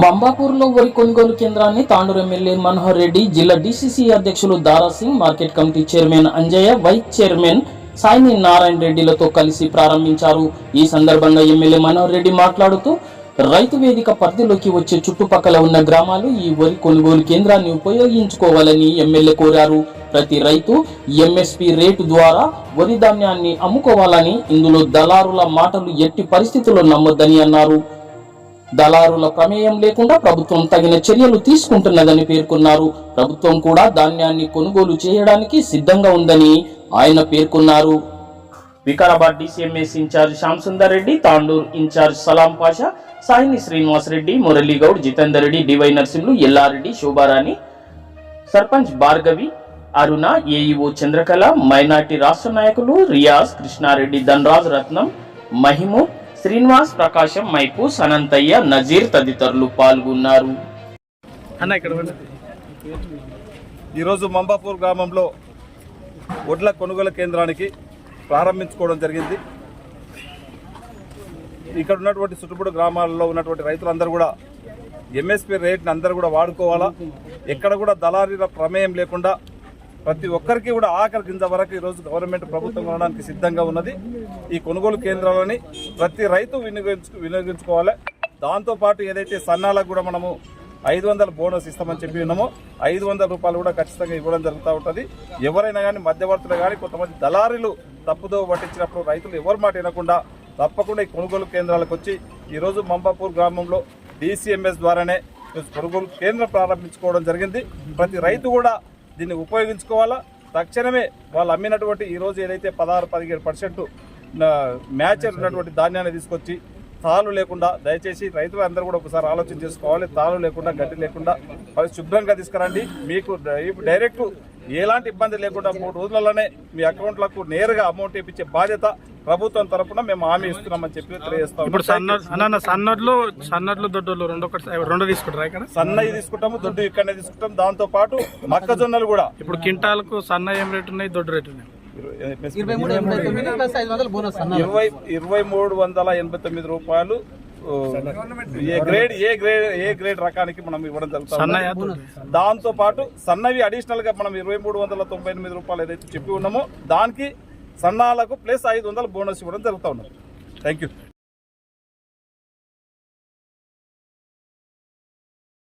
మంబాపూర్లో వరి కొనుగోలు కేంద్రాన్ని తాండూరు ఎమ్మెల్యే మనోహర్ రెడ్డి, జిల్లా డీసీసీ అధ్యక్షులు Dara Singh, market committee chairman Anjaiah, vice chairman Saini Narayana రెడ్డిలతో కలిసి ప్రారంభించారు. ఈ సందర్భంగా ఎమ్మెల్యే మనోహర్ రెడ్డి మాట్లాడుతూ రైతు వేదిక పరిధిలోకి వచ్చే చుట్టుపక్కల ఉన్న గ్రామాలు ఈ వరి కొనుగోలు కేంద్రాన్ని ఉపయోగించుకోవాలని ఎమ్మెల్యే కోరారు. ప్రతి రైతు ఎంఎస్పీ రేటు ద్వారా వరి ధాన్యాన్ని అమ్ముకోవాలని, ఇందులో దళారుల మాటలు ఎట్టి పరిస్థితుల్లో నమ్మొద్దని అన్నారు. దళారుల ప్రమేయం లేకుండా ప్రభుత్వం తగిన చర్యలు తీసుకుంటున్నదని పేర్కొన్నారు. ప్రభుత్వం కూడా ధాన్యాన్ని కొనుగోలు చేయడానికి సిద్ధంగా ఉందని ఆయన పేర్కొన్నారు. Vikarabad DCMS incharge Shyam Sundar Reddy, Tandur incharge Salam Pasha, Saini Srinivas Reddy, Murali Goud, Jitender Reddy, DY Narsimhulu, Yellareddy, Shobharani, sarpanch Bhargavi, Aruna, AEO Chandrakala, minority రాష్ట్ర నాయకులు రియాజ్, కృష్ణారెడ్డి, ధనరాజ్, రత్నం, మహిము, శ్రీనివాస్, ప్రకాశం, మైపూస్, అనంతయ్య, నజీర్ తదితరులు పాల్గొన్నారు. ఈరోజు మంబాపూర్ గ్రామంలో వడ్ల కొనుగోలు కేంద్రానికి ప్రారంభించుకోవడం జరిగింది. ఇక్కడ ఉన్నటువంటి చుట్టుపక్కల గ్రామాల్లో ఉన్నటువంటి రైతులందరూ కూడా ఎంఎస్పీ రేట్ని అందరూ కూడా వాడుకోవాలా. ఎక్కడ కూడా దళారీల ప్రమేయం లేకుండా ప్రతి ఒక్కరికి కూడా ఆఖరి గింజ వరకు ఈరోజు గవర్నమెంట్ ప్రభుత్వం కొనడానికి సిద్ధంగా ఉన్నది. ఈ కొనుగోలు కేంద్రాలని ప్రతి రైతు వినియోగించుకోవాలి. దాంతోపాటు ఏదైతే సన్నాలకు కూడా మనము 500 బోనస్ ఇస్తామని చెప్పి ఉన్నామో 500 రూపాయలు కూడా ఖచ్చితంగా ఇవ్వడం జరుగుతూ ఉంటుంది. ఎవరైనా కానీ మధ్యవర్తులు కానీ కొంతమంది దళారీలు తప్పుదో పట్టించినప్పుడు రైతులు ఎవరి మాట వినకుండా తప్పకుండా ఈ కొనుగోలు కేంద్రాలకు వచ్చి ఈరోజు మంబాపూర్ గ్రామంలో డీసీఎంఎస్ ద్వారానే కొనుగోలు కేంద్రం ప్రారంభించుకోవడం జరిగింది. ప్రతి రైతు కూడా దీన్ని ఉపయోగించుకోవాలా. తక్షణమే వాళ్ళు అమ్మినటువంటి ఈరోజు ఏదైతే 16-17% మ్యాచ్ ఉన్నటువంటి ధాన్యాన్ని తీసుకొచ్చి తాళ్ళు లేకుండా దయచేసి రైతులు అందరూ కూడా ఒకసారి ఆలోచన చేసుకోవాలి. తాళ్ళు లేకుండా, గడ్డి లేకుండా శుభ్రంగా తీసుకురండి. మీకు డైరెక్ట్ ఎలాంటి ఇబ్బంది లేకుండా 3 రోజులలోనే మీ అకౌంట్లకు నేరుగా అమౌంట్ ఇప్పించే బాధ్యత ప్రభుత్వం తరఫున మేము హామీ ఇస్తున్నామని చెప్పి తెలియజేస్తాం. ఇప్పుడు సన్నడ్లు దొడ్డలు రెండు తీసుకుంటారా? ఇక్కడ సన్నయ్య తీసుకుంటాము, దొడ్డు ఇక్కడనే తీసుకుంటాం. దాంతో పాటు మొక్కజొన్నలు కూడా ఇప్పుడు క్వింటాలకు సన్న ఏం రేటు ఉన్నాయి, దొడ్డు రేటు ఉన్నాయి? 2389 రూపాయలు ఏ గ్రేడ్ రకానికి మనం ఇవ్వడం జరుగుతుంది. దాంతో పాటు సన్నవి అడిషనల్ గా మనం 2398 రూపాయలు ఏదైతే చెప్పి ఉన్నామో దానికి సన్నాలకు ప్లస్ 500 బోనస్ ఇవ్వడం జరుగుతూ ఉన్నది. Thank you.